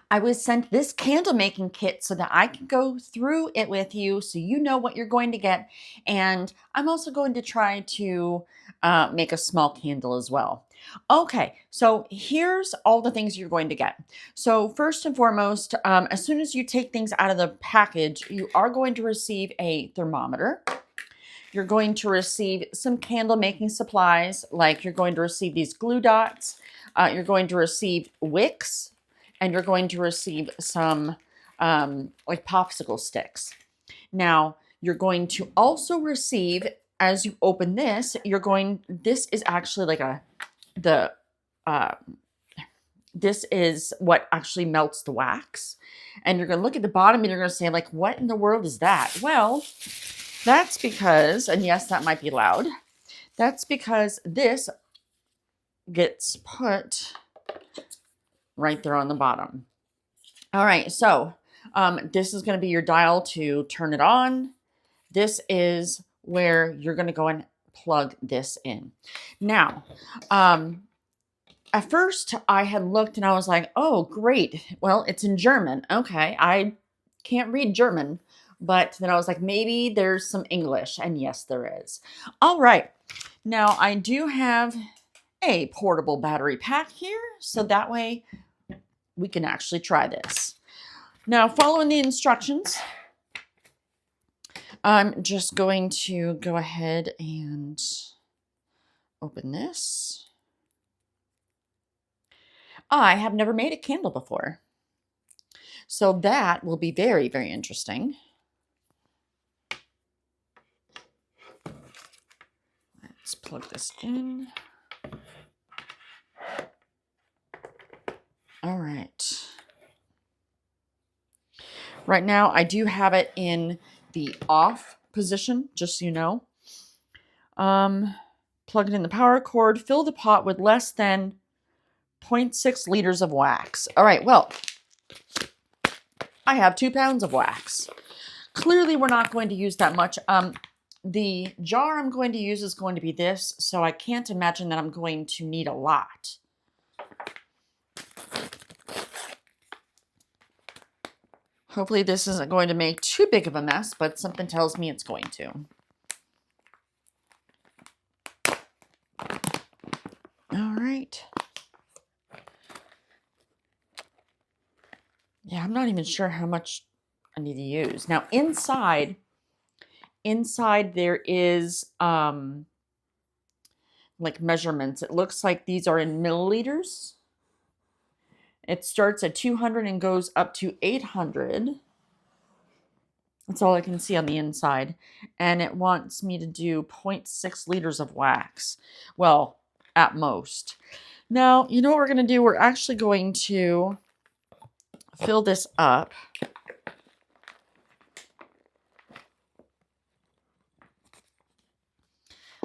I was sent this candle making kit so that I can go through it with you so you know what you're going to get. And I'm also going to try to make a small candle as well. Okay, so here's all the things you're going to get. So, first and foremost, as soon as you take things out of the package, you are going to receive a thermometer. You're going to receive some candle making supplies, like you're going to receive these glue dots. You're going to receive wicks, and you're going to receive some like popsicle sticks. Now, you're going to also receive, as you open this, this is actually like the, uh, this is what actually melts the wax. And you're going to look at the bottom and you're going to say, like, what in the world is that? Well, that's because, and yes, that might be loud. That's because this gets put right there on the bottom. All right, so this is going to be your dial to turn it on. This is where you're going to go and plug this in. Now, at first I had looked and I was like, oh, great. Well, it's in German. Okay, I can't read German. But then I was like, maybe there's some English. And yes, there is. All right. Now, I do have a portable battery pack here. So that way we can actually try this. Now, following the instructions, I'm just going to go ahead and open this. I have never made a candle before. So that will be very, very interesting. Let's plug this in. All right. Right now, I do have it in the off position, just so you know. Plug it in the power cord. Fill the pot with less than 0.6 liters of wax. All right, well, I have 2 pounds of wax. Clearly, we're not going to use that much. The jar I'm going to use is going to be this, so I can't imagine that I'm going to need a lot. Hopefully this isn't going to make too big of a mess, but something tells me it's going to. All right. Yeah, I'm not even sure how much I need to use. Now, inside there is like measurements. It looks like these are in milliliters. It starts at 200 and goes up to 800. That's all I can see on the inside. And it wants me to do 0.6 liters of wax. Well, at most. Now, you know what we're going to do? We're actually going to fill this up.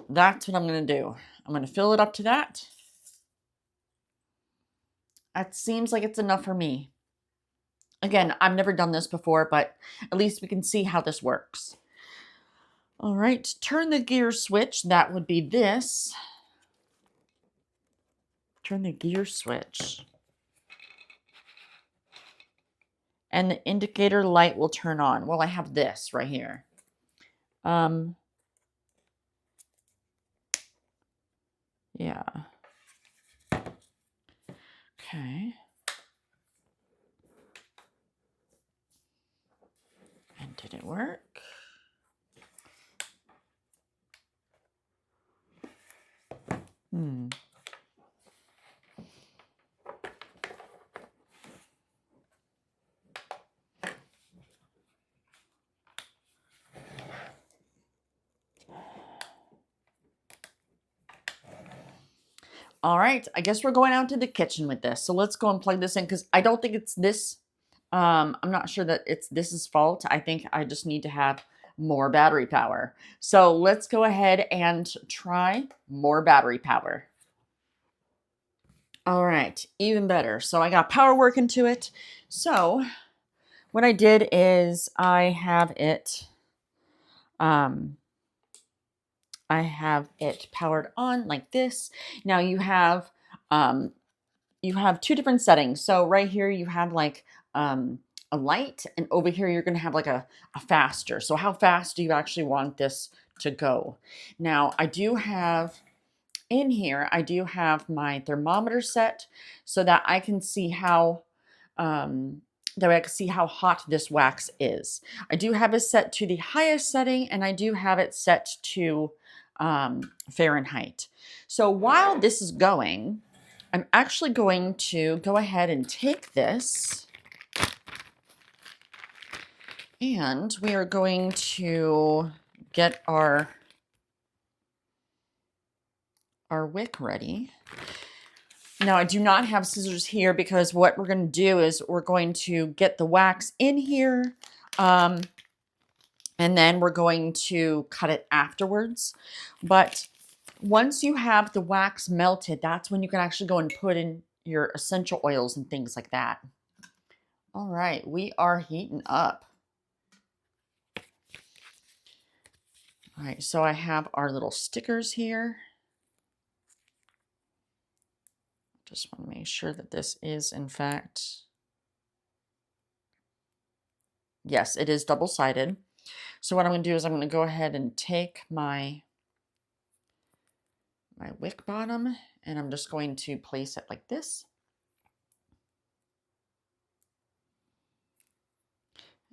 That's what I'm going to do. I'm going to fill it up to that. That seems like it's enough for me. Again, I've never done this before, but at least we can see how this works. All right, turn the gear switch. That would be this. Turn the gear switch. And the indicator light will turn on. Well, I have this right here. Yeah. Okay. And did it work? All right, I guess we're going out to the kitchen with this. So let's go and plug this in because I don't think it's this. I'm not sure that it's this's fault. I think I just need to have more battery power. So let's go ahead and try more battery power. All right, even better. So I got power working to it. So what I did is I have it powered on like this. Now you have you have two different settings. So right here you have like a light, and over here you're going to have like a faster. So how fast do you actually want this to go? Now I do have in here, I do have my thermometer set so that I can see how hot this wax is. I do have it set to the highest setting, and I do have it set to Fahrenheit. So while this is going, I'm actually going to go ahead and take this, and we are going to get our wick ready. Now I do not have scissors here because what we're going to do is we're going to get the wax in here, and then we're going to cut it afterwards. But once you have the wax melted, that's when you can actually go and put in your essential oils and things like that. All right, we are heating up. All right, so I have our little stickers here. Just want to make sure that this is, in fact, yes, it is double-sided. So what I'm going to do is I'm going to go ahead and take my wick bottom, and I'm just going to place it like this.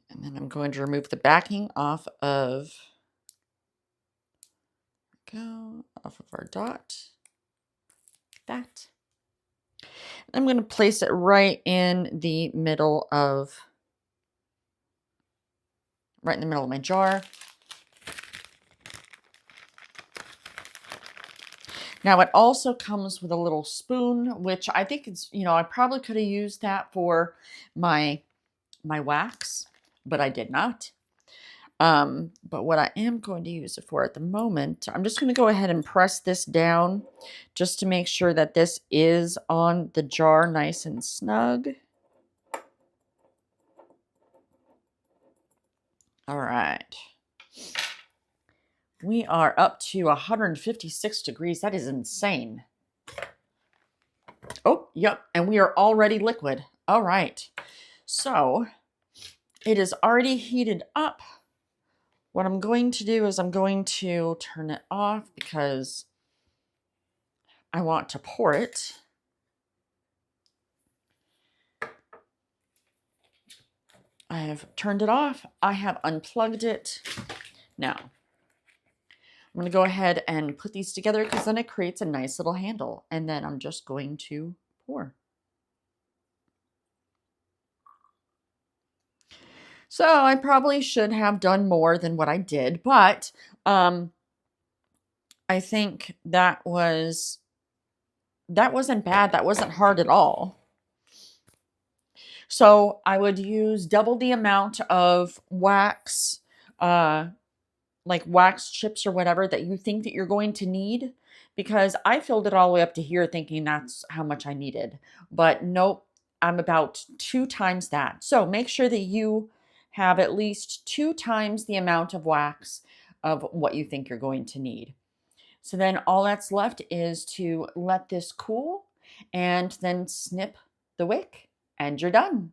And then I'm going to remove the backing off of our dot, like that. I'm going to place it right in the middle of my jar. Now it also comes with a little spoon, which I think it's, I probably could have used that for my wax, but I did not. But what I am going to use it for at the moment, I'm just going to go ahead and press this down just to make sure that this is on the jar nice and snug. All right. We are up to 156 degrees. That is insane. Oh, yep. And we are already liquid. All right. So it is already heated up. What I'm going to do is I'm going to turn it off because I want to pour it. I have turned it off. I have unplugged it. Now, I'm going to go ahead and put these together because then it creates a nice little handle. And then I'm just going to pour. So I probably should have done more than what I did, but I think that wasn't bad. That wasn't hard at all. So I would use double the amount of wax, like wax chips or whatever that you think that you're going to need, because I filled it all the way up to here thinking that's how much I needed. But nope, I'm about 2 times that. So make sure that you have at least 2 times the amount of wax of what you think you're going to need. So then all that's left is to let this cool and then snip the wick and you're done.